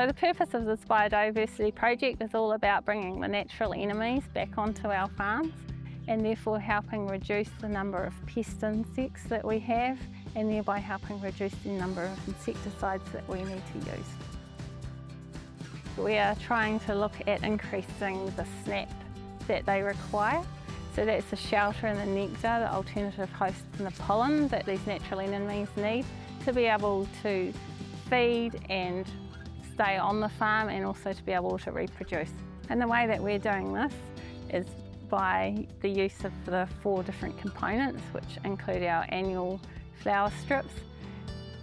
So the purpose of this biodiversity project is all about bringing the natural enemies back onto our farms and therefore helping reduce the number of pest insects that we have and thereby helping reduce the number of insecticides that we need to use. We are trying to look at increasing the snap that they require. So that's the shelter and the nectar, the alternative hosts and the pollen that these natural enemies need to be able to feed and stay on the farm and also to be able to reproduce. And the way that we're doing this is by the use of the 4 different components, which include our annual flower strips,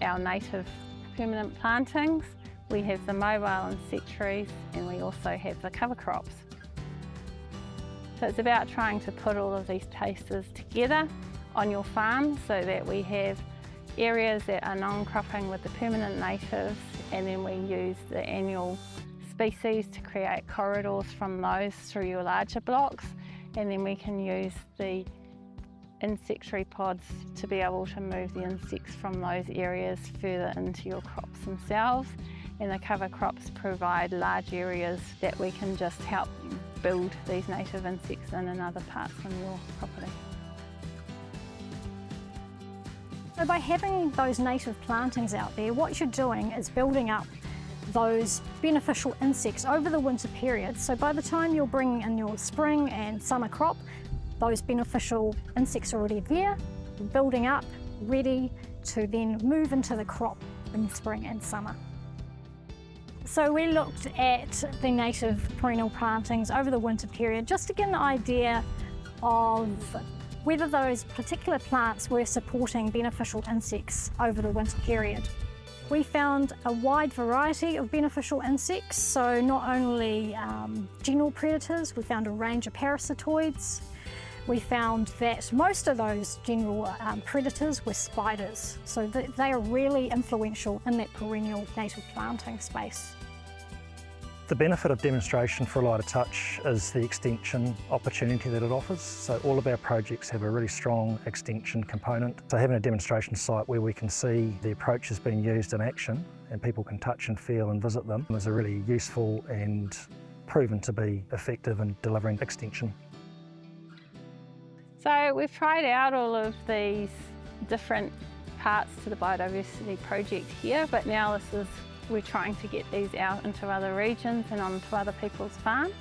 our native permanent plantings, we have the mobile insectaries, and we also have the cover crops. So it's about trying to put all of these pieces together on your farm so that we have areas that are non-cropping with the permanent natives, and then we use the annual species to create corridors from those through your larger blocks, and then we can use the insectary pods to be able to move the insects from those areas further into your crops themselves. And the cover crops provide large areas that we can just help build these native insects in other parts on your property. So by having those native plantings out there, what you're doing is building up those beneficial insects over the winter period. So by the time you're bringing in your spring and summer crop, those beneficial insects are already there, building up, ready to then move into the crop in spring and summer. So we looked at the native perennial plantings over the winter period just to get an idea of whether those particular plants were supporting beneficial insects over the winter period. We found a wide variety of beneficial insects, so not only general predators, we found a range of parasitoids. We found that most of those general predators were spiders, so they are really influential in that perennial native planting space. The benefit of demonstration for a lighter touch is the extension opportunity that it offers. So all of our projects have a really strong extension component. So having a demonstration site where we can see the approaches being used in action and people can touch and feel and visit them is a really useful and proven to be effective in delivering extension. So we've tried out all of these different parts to the biodiversity project here, but now we're trying to get these out into other regions and onto other people's farms.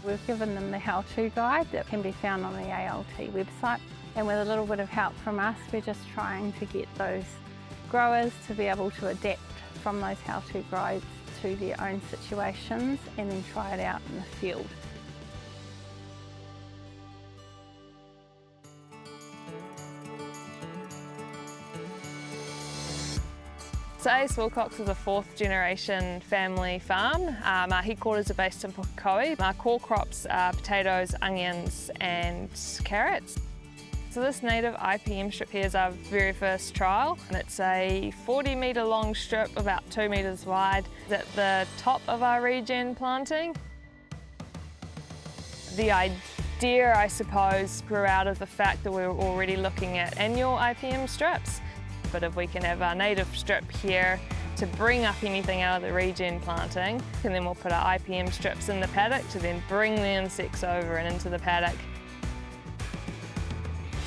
We've given them the how-to guide that can be found on the ALT website, and with a little bit of help from us, we're just trying to get those growers to be able to adapt from those how-to guides to their own situations and then try it out in the field. So Ace Wilcox is a 4th generation family farm. Our headquarters are based in Pukekohe. Our core crops are potatoes, onions and carrots. So this native IPM strip here is our very first trial, and it's a 40-metre long strip, about 2 metres wide, at the top of our regen planting. The idea, I suppose, grew out of the fact that we were already looking at annual IPM strips. But if we can have our native strip here to bring up anything out of the regen planting, and then we'll put our IPM strips in the paddock to then bring the insects over and into the paddock.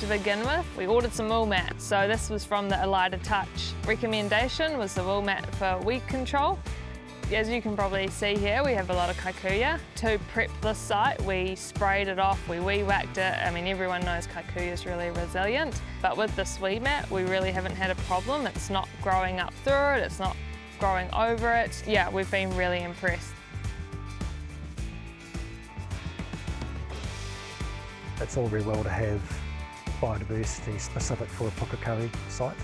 To begin with, we ordered some wool mats. So this was from the A Lighter Touch recommendation, was the wool mat for weed control. As you can probably see here, we have a lot of kikuyu. To prep this site, we sprayed it off, we weed-whacked it. I mean, everyone knows kikuyu is really resilient, but with this weed mat, we really haven't had a problem. It's not growing up through it, it's not growing over it. Yeah, we've been really impressed. It's all very well to have biodiversity specific for a Pukekohe site.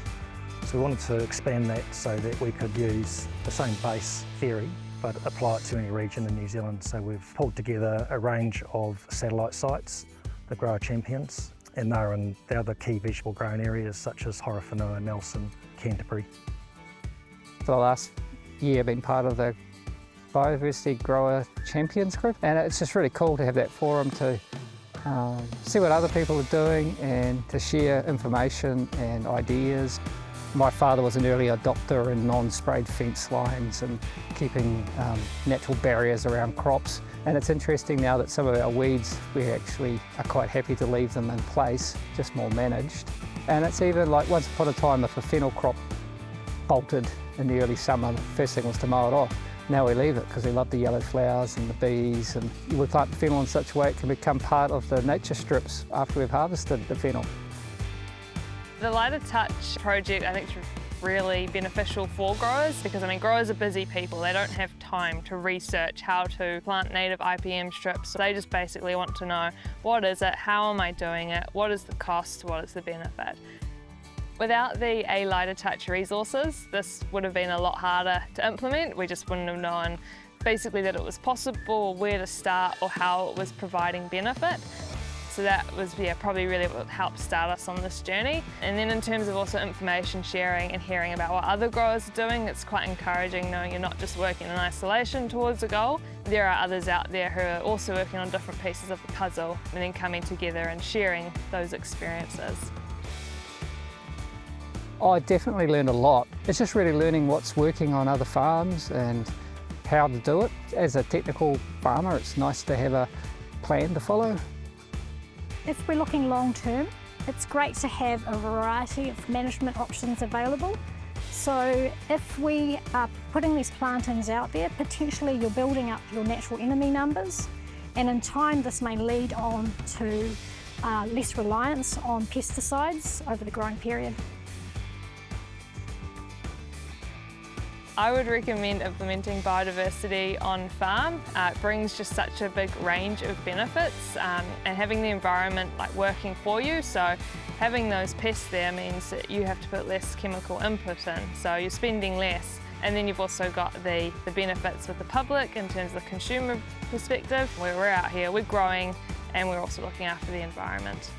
So we wanted to expand that so that we could use the same base theory but apply it to any region in New Zealand. So we've pulled together a range of satellite sites, the grower champions, and they're in the other key vegetable growing areas such as Horowhenua, Nelson, Canterbury. For the last year I've been part of the Biodiversity Grower Champions group, and it's just really cool to have that forum to see what other people are doing and to share information and ideas. My father was an early adopter in non-sprayed fence lines and keeping natural barriers around crops. And it's interesting now that some of our weeds, we actually are quite happy to leave them in place, just more managed. And it's even like once upon a time, if a fennel crop bolted in the early summer, the first thing was to mow it off. Now we leave it because we love the yellow flowers and the bees, and we plant the fennel in such a way it can become part of the nature strips after we've harvested the fennel. The Lighter Touch project I think is really beneficial for growers because growers are busy people. They don't have time to research how to plant native IPM strips. They just basically want to know, what is it, how am I doing it, what is the cost, what is the benefit. Without the Lighter Touch resources, this would have been a lot harder to implement. We just wouldn't have known basically that it was possible, where to start, or how it was providing benefit. So that was probably really what helped start us on this journey. And then in terms of also information sharing and hearing about what other growers are doing, it's quite encouraging knowing you're not just working in isolation towards a goal. There are others out there who are also working on different pieces of the puzzle and then coming together and sharing those experiences. I definitely learned a lot. It's just really learning what's working on other farms and how to do it. As a technical farmer, it's nice to have a plan to follow. If we're looking long term, it's great to have a variety of management options available. So if we are putting these plantings out there, potentially you're building up your natural enemy numbers, and in time this may lead on to less reliance on pesticides over the growing period. I would recommend implementing biodiversity on farm. It brings just such a big range of benefits and having the environment working for you. So having those pests there means that you have to put less chemical input in, so you're spending less. And then you've also got the benefits with the public in terms of the consumer perspective. Where we're out here, we're growing and we're also looking after the environment.